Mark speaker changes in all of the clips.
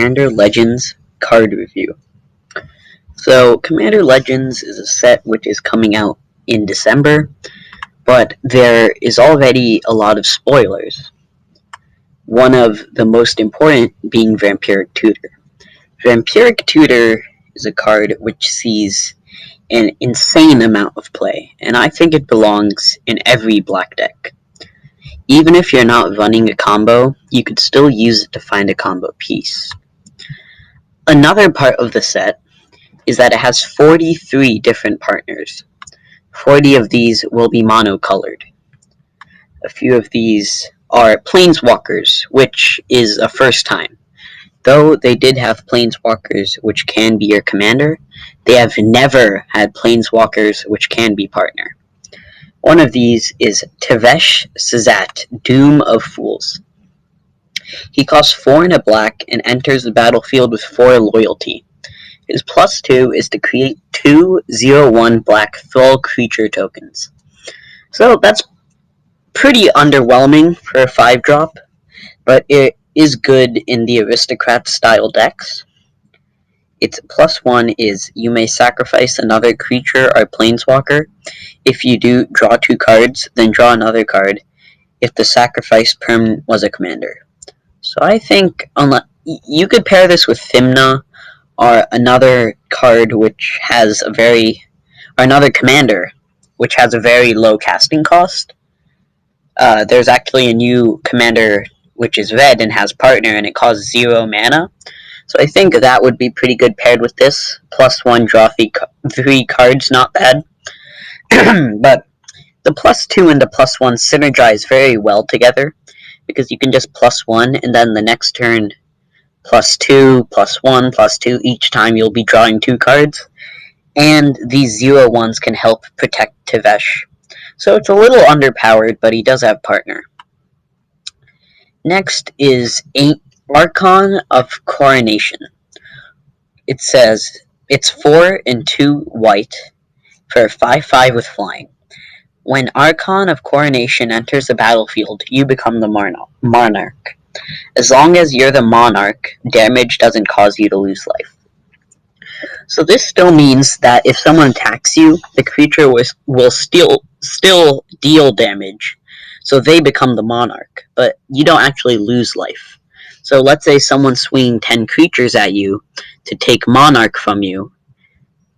Speaker 1: Commander Legends card review. So, Commander Legends is a set which is coming out in December, but there is already a lot of spoilers. One of the most important being Vampiric Tutor. Vampiric Tutor is a card which sees an insane amount of play, and I think it belongs in every black deck. Even if you're not running a combo, you could still use it to find a combo piece. Another part of the set is that it has 43 different partners. 40 of these will be monocolored. A few of these are Planeswalkers, which is a first time. Though they did have Planeswalkers which can be your commander, they have never had Planeswalkers which can be partner. One of these is Tevesh Szat, Doom of Fools. He costs 4 and a black and enters the battlefield with 4 loyalty. His +2 is to create 2 0/1 black Thrall creature tokens. So that's pretty underwhelming for a 5-drop, but it is good in the Aristocrat style decks. Its +1 is you may sacrifice another creature or planeswalker. If you do, draw 2 cards, then draw another card if the sacrificed permanent was a commander. So I think you could pair this with Thymna, or another card which has another commander which has a very low casting cost. There's actually a new commander which is red and has partner and it costs 0 mana. So I think that would be pretty good paired with this. +1, draw 3 cards, not bad. But the +2 and the +1 synergize very well together, because you can just +1 and then the next turn +2, +1, +2, each time you'll be drawing 2 cards, and these 0/1s can help protect Tevesh. So it's a little underpowered, but he does have partner. Next is Archon of Coronation. It says, it's 4 and 2 white for 5/5 with flying. When Archon of Coronation enters the battlefield, you become the Monarch. As long as you're the Monarch, damage doesn't cause you to lose life. So this still means that if someone attacks you, the creature will still deal damage, so they become the Monarch, but you don't actually lose life. So let's say someone's swinging 10 creatures at you to take Monarch from you.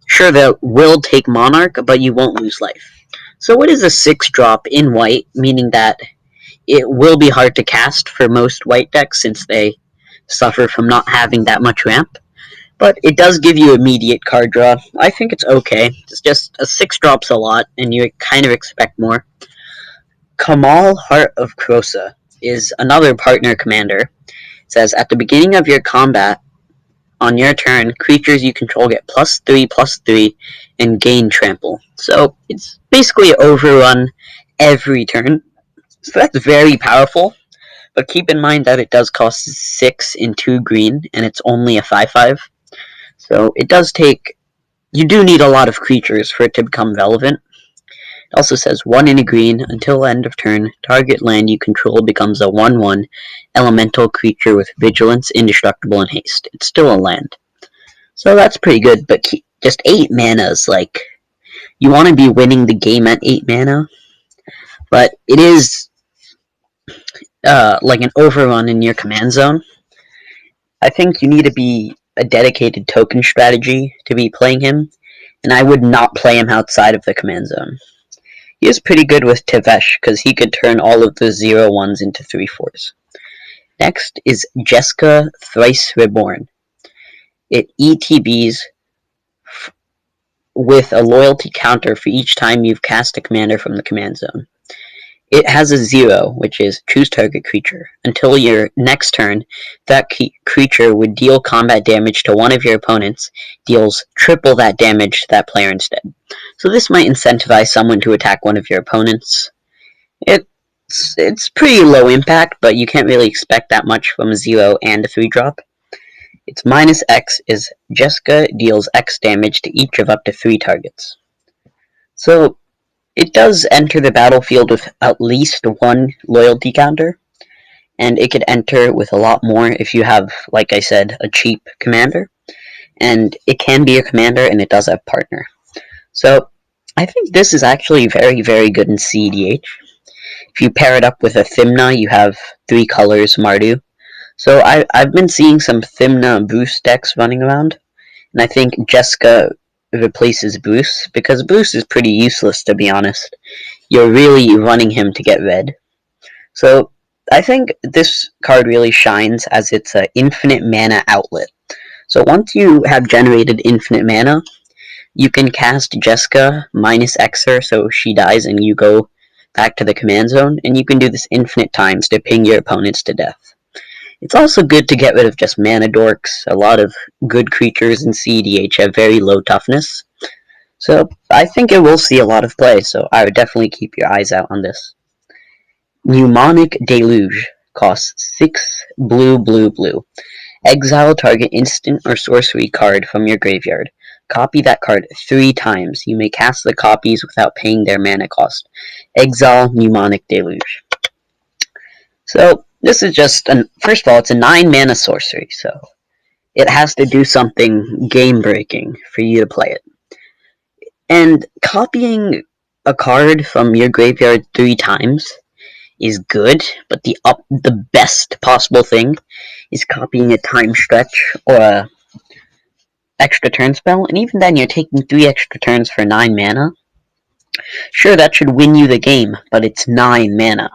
Speaker 1: Sure, they will take Monarch, but you won't lose life. So it is a 6-drop in white, meaning that it will be hard to cast for most white decks since they suffer from not having that much ramp. But it does give you immediate card draw. I think it's okay. It's just a 6 drops a lot, and you kind of expect more. Kamahl, Heart of Krosa, is another partner commander. It says, at the beginning of your combat, on your turn, creatures you control get +3/+3 and gain trample. So it's basically overrun every turn. So that's very powerful, but keep in mind that it does cost 6 and 2 green, and it's only a 5/5. So it does take, you do need a lot of creatures for it to become relevant. It also says 1 and a green, until end of turn, target land you control becomes a 1/1 elemental creature with vigilance, indestructible, and haste. It's still a land. So that's pretty good, but just 8 mana is like, you want to be winning the game at 8 mana, but it is like an overrun in your command zone. I think you need to be a dedicated token strategy to be playing him, and I would not play him outside of the command zone. He is pretty good with Tevesh, because he could turn all of the 0/1s into 3/4s. Next is Jeska, Thrice Reborn. It ETBs with a loyalty counter for each time you've cast a commander from the command zone. It has a 0, which is choose target creature. Until your next turn, that creature would deal combat damage to one of your opponents, deals triple that damage to that player instead. So this might incentivize someone to attack one of your opponents. It's pretty low impact, but you can't really expect that much from a 0 and a 3-drop. Its -X is Jeska deals X damage to each of up to 3 targets. So it does enter the battlefield with at least 1 loyalty counter. and it could enter with a lot more if you have, like I said, a cheap commander. And it can be a commander, and it does have partner. So I think this is actually very, very good in CEDH. If you pair it up with a Thymna, you have 3 colors Mardu. So I've been seeing some Thymna Bruce decks running around, and I think Jeska replaces Bruce, because Bruce is pretty useless, to be honest. You're really running him to get red. So I think this card really shines as it's an infinite mana outlet. So once you have generated infinite mana, you can cast Jeska minus Xer so she dies and you go back to the command zone, and you can do this infinite times to ping your opponents to death. It's also good to get rid of just mana dorks. A lot of good creatures in CEDH have very low toughness. So I think it will see a lot of play, so I would definitely keep your eyes out on this. Mnemonic Deluge costs 6 blue, blue, blue. Exile target instant or sorcery card from your graveyard. Copy that card 3 times. You may cast the copies without paying their mana cost. Exile Mnemonic Deluge. So this is just first of all, it's a 9 mana sorcery, so it has to do something game breaking for you to play it. And copying a card from your graveyard 3 times is good, but the best possible thing is copying a time stretch or a extra turn spell, and even then you're taking 3 extra turns for 9 mana. Sure, that should win you the game, but it's 9 mana.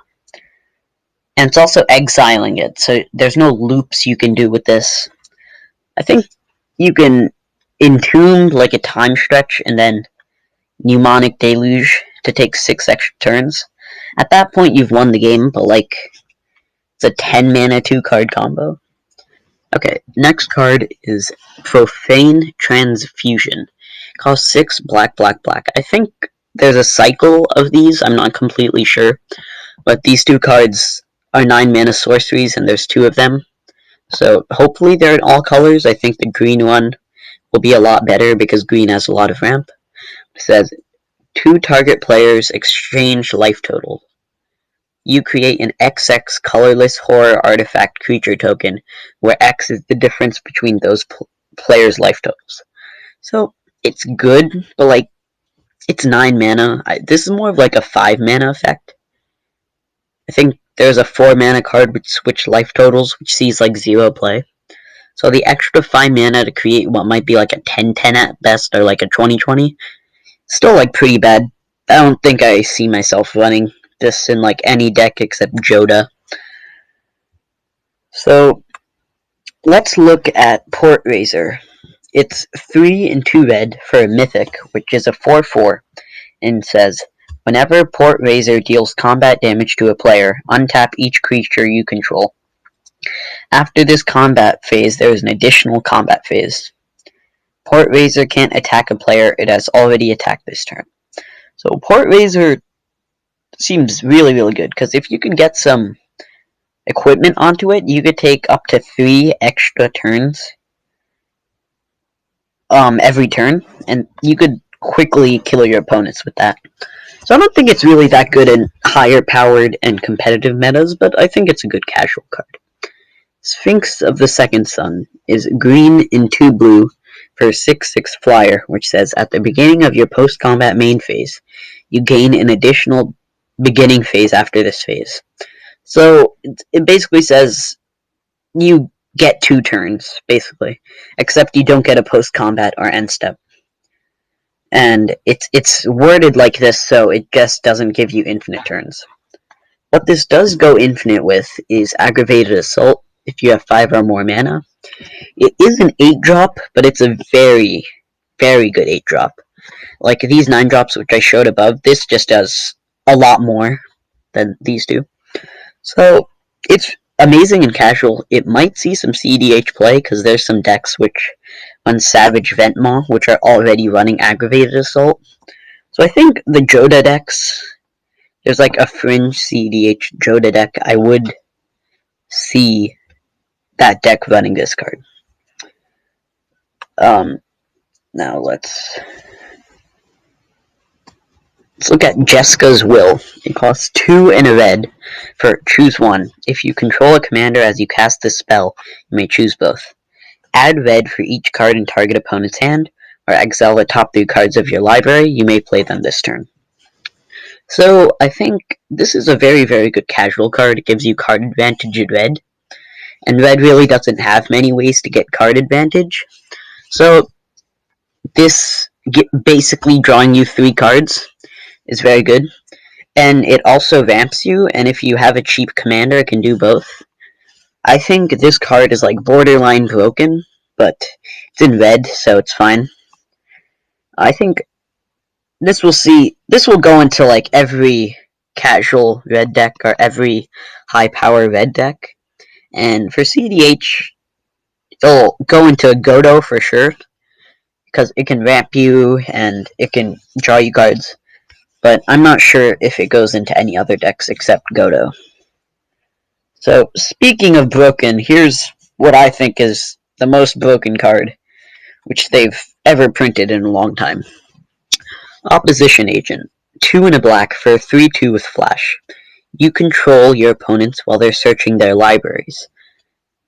Speaker 1: And it's also exiling it, so there's no loops you can do with this. I think you can entomb like a time stretch and then Mnemonic Deluge to take 6 extra turns. At that point, you've won the game, but like, it's a 10 mana 2 card combo. Okay, next card is Profane Transfusion. Costs 6 black, black, black. I think there's a cycle of these, I'm not completely sure. But these 2 cards are 9 mana sorceries, and there's 2 of them. So hopefully they're in all colors. I think the green one will be a lot better because green has a lot of ramp. It says, 2 target players exchange life total. You create an XX colorless horror artifact creature token, where X is the difference between those players' life totals. So it's good, but like, it's 9 mana. This is more of like a 5 mana effect. I think there's a 4 mana card which switch life totals, which sees like 0 play. So the extra 5 mana to create what might be like a 10-10 at best, or like a 20-20, still like pretty bad. I don't think I see myself running this in like any deck except Joda. So let's look at Portraiser. It's 3 and 2 red for a mythic, which is a 4/4, and says, whenever Portraiser deals combat damage to a player, untap each creature you control. After this combat phase, there is an additional combat phase. Portraiser can't attack a player it has already attacked this turn. So Portraiser seems really, really good, because if you can get some equipment onto it, you could take up to 3 extra turns every turn, and you could quickly kill your opponents with that. So I don't think it's really that good in higher powered and competitive metas, but I think it's a good casual card. Sphinx of the Second Sun is green in 2 blue for a 6/6 flyer, which says, at the beginning of your post-combat main phase, you gain an additional beginning phase after this phase. So it basically says you get 2 turns, basically, except you don't get a post-combat or end step. And it's worded like this, so it just doesn't give you infinite turns. What this does go infinite with is Aggravated Assault if you have 5 or more mana. It is an 8-drop, but it's a very, very good 8-drop. Like these 9-drops which I showed above, this just does a lot more than these do. So it's amazing and casual. It might see some CEDH play, because there's some decks which run Savage Ventmaw, which are already running Aggravated Assault. So I think the Joda decks, there's like a fringe CEDH Joda deck, I would see that deck running this card. Now let's... Let's look at Jeska's Will. It costs 2 and a red for choose one. If you control a commander as you cast this spell, you may choose both. Add red for each card in target opponent's hand, or exile the top 3 cards of your library. You may play them this turn. So I think this is a very, very good casual card. It gives you card advantage in red, and red really doesn't have many ways to get card advantage. So this basically drawing you 3 cards is very good. And it also vamps you, and if you have a cheap commander, it can do both. I think this card is like borderline broken, but it's in red, so it's fine. I think this will go into like every casual red deck or every high power red deck. And for CDH, it'll go into Godo for sure, because it can ramp you and it can draw you cards. But I'm not sure if it goes into any other decks except Godo. So, speaking of broken, here's what I think is the most broken card, which they've ever printed in a long time. Opposition Agent. 2 and a black for 3/2 with flash. You control your opponents while they're searching their libraries.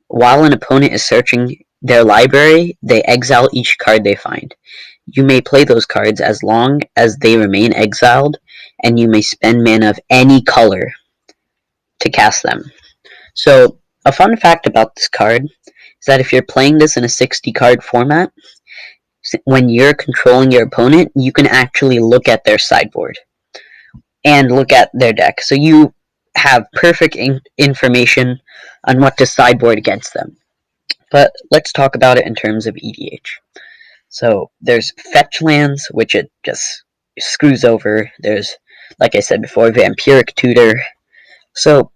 Speaker 1: While an opponent is searching their library, they exile each card they find. You may play those cards as long as they remain exiled, and you may spend mana of any color to cast them. So, a fun fact about this card is that if you're playing this in a 60 card format, when you're controlling your opponent, you can actually look at their sideboard and look at their deck. So you have perfect information on what to sideboard against them. But let's talk about it in terms of EDH. So there's fetch lands, which it just screws over. There's, like I said before, Vampiric Tutor. So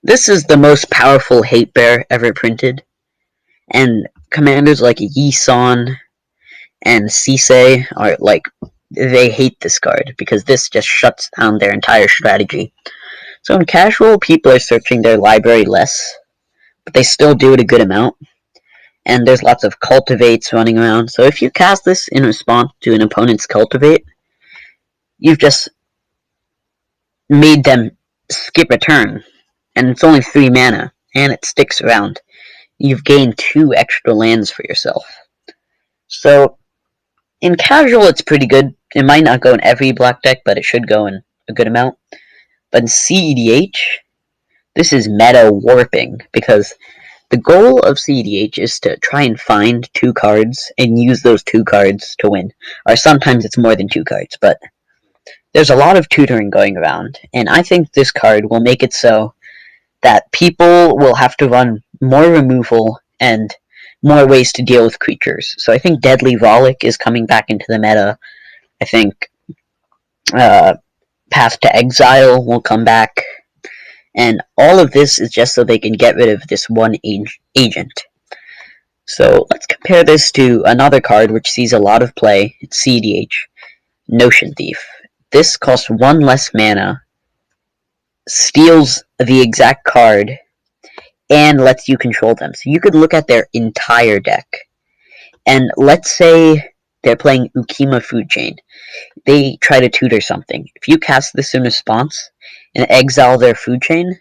Speaker 1: this is the most powerful hate bear ever printed. And commanders like Yi San and Sisei are like, they hate this card because this just shuts down their entire strategy. So in casual, people are searching their library less, but they still do it a good amount. And there's lots of cultivates running around. So if you cast this in response to an opponent's cultivate, you've just made them skip a turn. And it's only 3 mana, and it sticks around. You've gained 2 extra lands for yourself. So in casual, it's pretty good. It might not go in every black deck, but it should go in a good amount. But in CEDH, this is meta warping, because the goal of CEDH is to try and find 2 cards and use those 2 cards to win. Or sometimes it's more than 2 cards, but there's a lot of tutoring going around, and I think this card will make it so that people will have to run more removal and more ways to deal with creatures. So I think Deadly Rollick is coming back into the meta. I think Path to Exile will come back. And all of this is just so they can get rid of this one agent. So let's compare this to another card which sees a lot of play. It's CEDH, Notion Thief. This costs 1 less mana, steals the exact card, and lets you control them. So you could look at their entire deck. And let's say they're playing Ukima Food Chain. They try to tutor something. If you cast this in response and exile their food chain,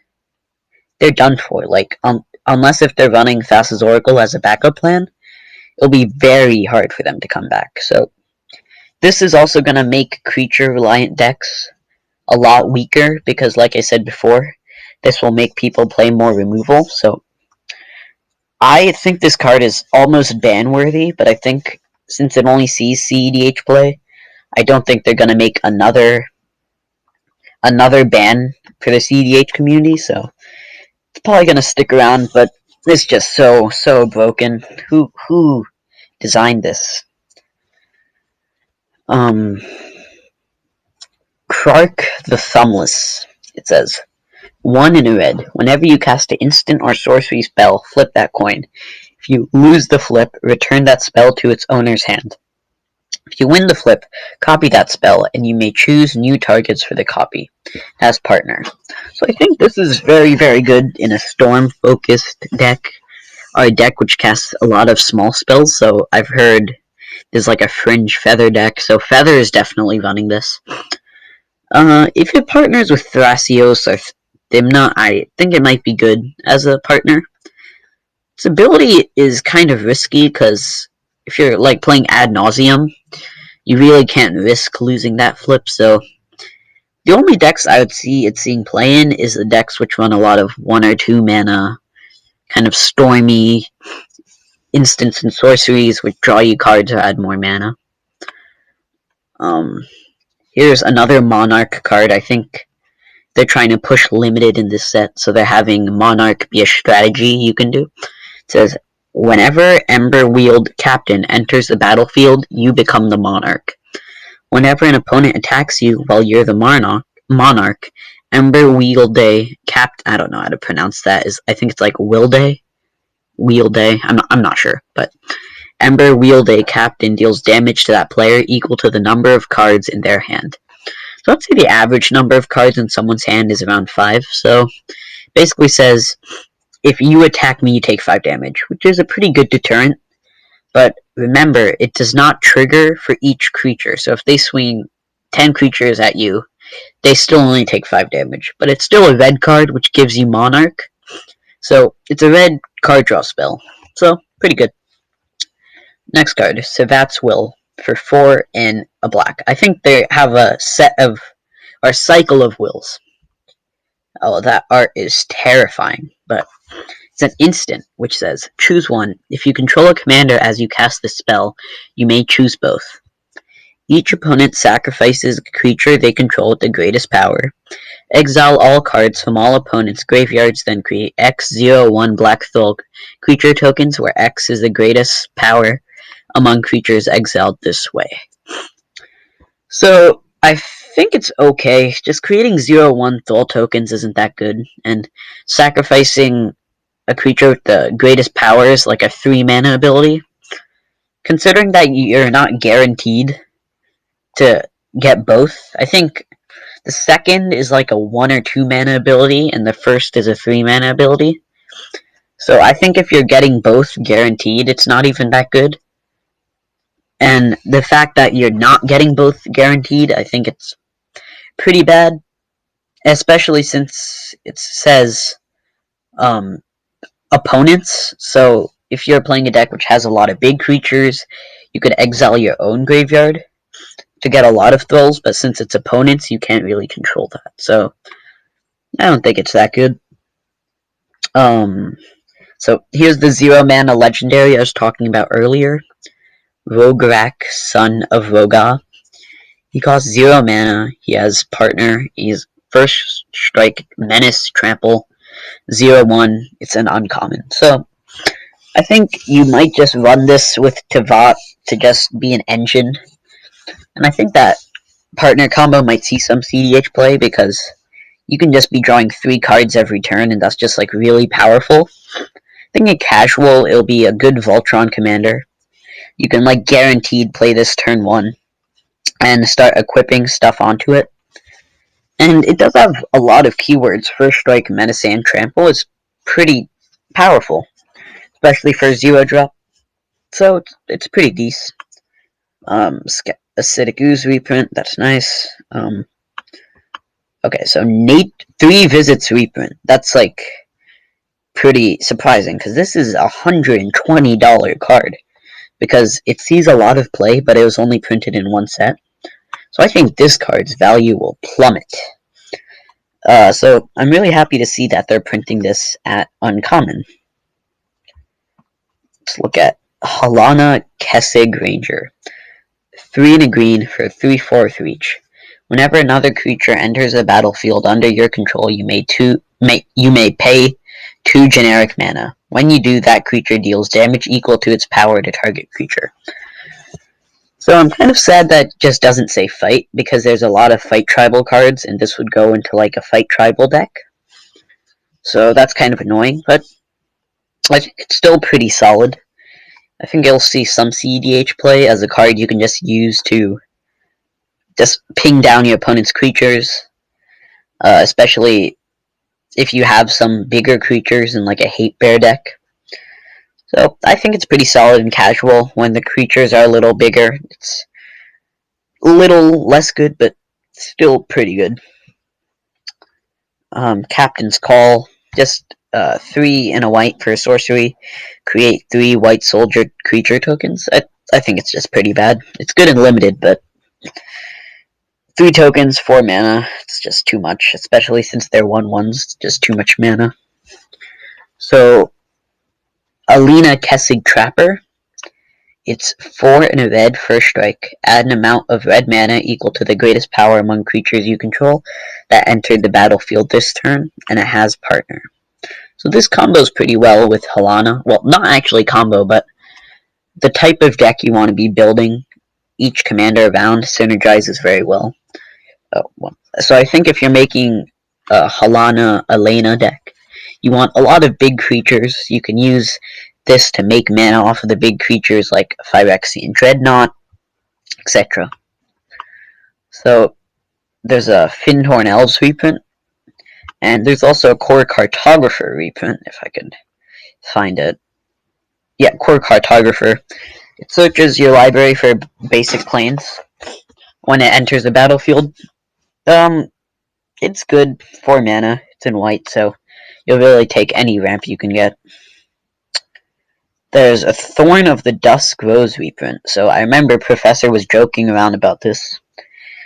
Speaker 1: they're done for. Like, unless if they're running Thassa's Oracle as a backup plan, it'll be very hard for them to come back. So this is also going to make creature-reliant decks a lot weaker, because like I said before, this will make people play more removal. So I think this card is almost ban-worthy, but I think since it only sees CEDH play, I don't think they're going to make another ban for the CEDH community, so it's probably going to stick around, but it's just so broken. Who designed this? Krark the Thumbless, it says. 1 in a red. Whenever you cast an instant or sorcery spell, flip that coin. If you lose the flip, return that spell to its owner's hand. If you win the flip, copy that spell, and you may choose new targets for the copy as partner. So I think this is very, very good in a storm-focused deck, or a deck which casts a lot of small spells. So I've heard there's like a fringe feather deck, so feather is definitely running this. If it partners with Thrasios or Thymna, I think it might be good as a partner. Its ability is kind of risky because if you're like playing Ad Nauseam, you really can't risk losing that flip. So the only decks I would see it seeing play in is the decks which run a lot of 1 or 2 mana, kind of stormy instants and sorceries which draw you cards or add more mana. Here's another Monarch card. I think they're trying to push limited in this set, so they're having Monarch be a strategy you can do. It says, whenever Emberweald Captain enters the battlefield, you become the Monarch. Whenever an opponent attacks you while you're the Monarch, Emberweald I don't know how to pronounce that. I think it's like Wilde? Wielday? I'm not sure, but Emberweald Captain deals damage to that player equal to the number of cards in their hand. So let's say the average number of cards in someone's hand is around 5, so basically says, if you attack me, you take 5 damage, which is a pretty good deterrent, but remember, it does not trigger for each creature, so if they swing 10 creatures at you, they still only take 5 damage, but it's still a red card, which gives you Monarch, so it's a red card draw spell, so pretty good. Next card, Savat's Will, for 4 and a black. I think they have a cycle of wills. Oh, that art is terrifying, but it's an instant, which says, choose one. If you control a commander as you cast the spell, you may choose both. Each opponent sacrifices a creature they control with the greatest power. Exile all cards from all opponents' graveyards, then create X01 Black Thulk creature tokens where X is the greatest power among creatures exiled this way. So, I think it's okay. Just creating 0-1 Thul tokens isn't that good, and sacrificing a creature with the greatest powers, like a 3 mana ability, considering that you're not guaranteed to get both, I think the second is like a 1 or 2 mana ability, and the first is a 3 mana ability. So I think if you're getting both guaranteed, it's not even that good. And the fact that you're not getting both guaranteed, I think it's pretty bad. Especially since it says opponents. So if you're playing a deck which has a lot of big creatures, you could exile your own graveyard to get a lot of thrills, but since it's opponents, you can't really control that. So I don't think it's that good. So here's the 0 mana legendary I was talking about earlier. Rograk, Son of Roga. He costs 0 mana. He has partner. He's first strike, menace, trample, 0-1. It's an uncommon. So I think you might just run this with Teyvat to just be an engine. And I think that partner combo might see some CDH play because you can just be drawing 3 cards every turn, and that's just like really powerful. I think in casual, it'll be a good Voltron commander. You can like guaranteed play this turn 1 and start equipping stuff onto it. And it does have a lot of keywords. First strike, menace, and trample is pretty powerful, especially for 0 drop. So it's pretty decent. Acidic Ooze reprint, that's nice. Okay, so Nate 3 visits reprint. That's like pretty surprising because this is a $120 card because it sees a lot of play, but it was only printed in 1 set. So I think this card's value will plummet. So I'm really happy to see that they're printing this at uncommon. Let's look at Halana Kessig Ranger. 3 and a green for 3/4 reach. Whenever another creature enters the battlefield under your control, you may pay 2 generic mana. When you do, that creature deals damage equal to its power to target creature. So I'm kind of sad that it just doesn't say fight, because there's a lot of fight tribal cards, and this would go into like a fight tribal deck. So that's kind of annoying, but I think it's still pretty solid. I think you'll see some CDH play as a card you can just use to just ping down your opponent's creatures, especially if you have some bigger creatures in like a hate bear deck. So I think it's pretty solid and casual when the creatures are a little bigger. It's a little less good, but Still pretty good. Captain's Call, just 3 and a white for sorcery. Create 3 white soldier creature tokens. I think it's just pretty bad. It's good and limited, but 3 tokens, 4 mana. It's just too much, especially since they're 1/1s. Just too much mana. So, Alina Kessig Trapper. It's 4 and a red, first strike. Add an amount of red mana equal to the greatest power among creatures you control that entered the battlefield this turn, and it has partner. So this combos pretty well with Halana. Well, not actually combo, but the type of deck you want to be building each commander around synergizes very well. So I think if you're making a Halana Elena deck, you want a lot of big creatures. You can use this to make mana off of the big creatures like Phyrexian Dreadnought, etc. So there's a Fyndhorn Elves reprint, and there's also a Core Cartographer reprint, if I could find it. Yeah, Core Cartographer. It searches your library for basic planes when it enters the battlefield. It's good, 4 mana, it's in white, so you'll really take any ramp you can get. There's a Thorn of the Dusk Rose reprint, so I remember Professor was joking around about this.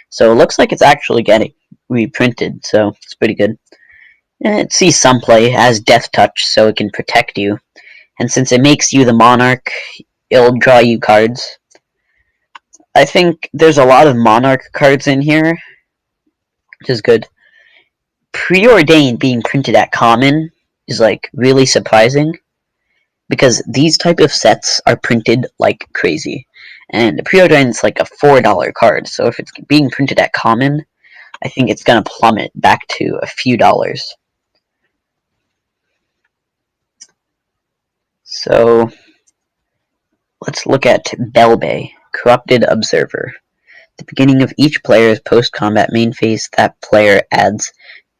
Speaker 1: So it looks like it's actually getting reprinted, so it's pretty good. It sees some play as Death Touch, so it can protect you. And since it makes you the Monarch, it'll draw you cards. I think there's a lot of Monarch cards in here, which is good. Preordained being printed at common is like really surprising, because these type of sets are printed like crazy. And Preordained is like a $4 card, so if it's being printed at common, I think it's going to plummet back to a few dollars. So, let's look at Belbay, Corrupted Observer. At the beginning of each player's post-combat main phase, that player adds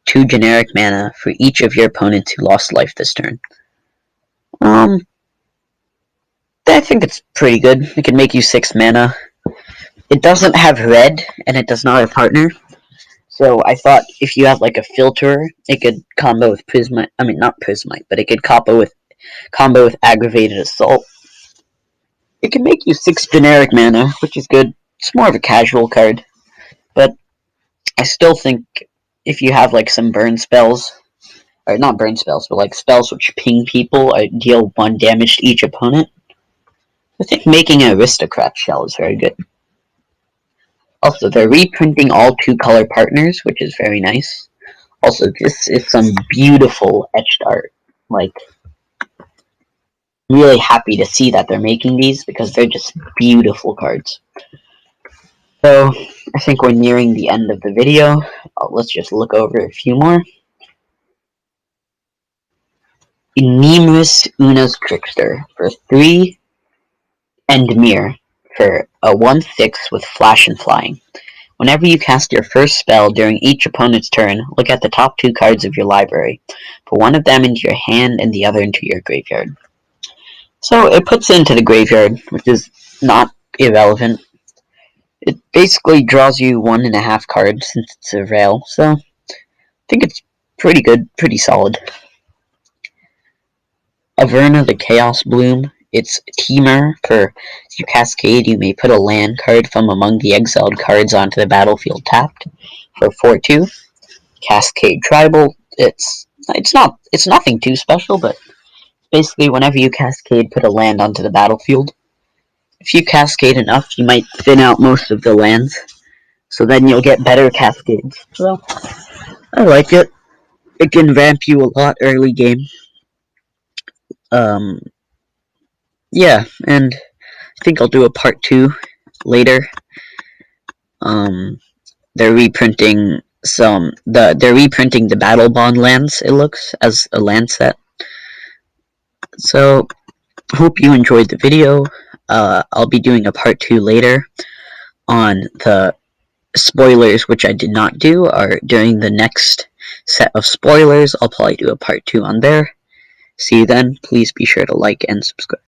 Speaker 1: 2 generic mana for each of your opponents who lost life this turn. I think it's pretty good. It can make you 6 mana. It doesn't have red, and it does not have partner. So I thought if you have like a filter, it could combo with Prismite. I mean, not Prismite, but it could combo with Aggravated Assault. It can make you 6 generic mana, which is good. It's more of a casual card, but I still think if you have like some burn spells, or not burn spells, but like spells which ping people or deal 1 damage to each opponent, I think making an Aristocrat shell is very good. Also, they're reprinting all 2-color partners, which is very nice. Also, this is some beautiful etched art. Like, I'm really happy to see that they're making these, because they're just beautiful cards. So, I think we're nearing the end of the video. Let's just look over a few more. Nemris Una's Trickster for 3 and Mirror for a 1/6 with Flash and Flying. Whenever you cast your first spell during each opponent's turn, look at the top 2 cards of your library. Put one of them into your hand and the other into your graveyard. So it puts it into the graveyard, which is not irrelevant. It basically draws you 1.5 cards since it's a rail, so I think it's pretty good, pretty solid. Averna the Chaos Bloom. It's Temur. For you cascade, you may put a land card from among the exiled cards onto the battlefield tapped. For 4/2. Cascade Tribal. It's nothing too special, but basically whenever you cascade, put a land onto the battlefield. If you cascade enough, you might thin out most of the lands, so then you'll get better cascades. So I like it. It can ramp you a lot early game. Yeah, and I think I'll do a part 2 later. They're reprinting the Battle Bond lands, it looks, as a land set. So, hope you enjoyed the video. I'll be doing a part 2 later on the spoilers, which I did not do, or during the next set of spoilers. I'll probably do a part 2 on there. See you then. Please be sure to like and subscribe.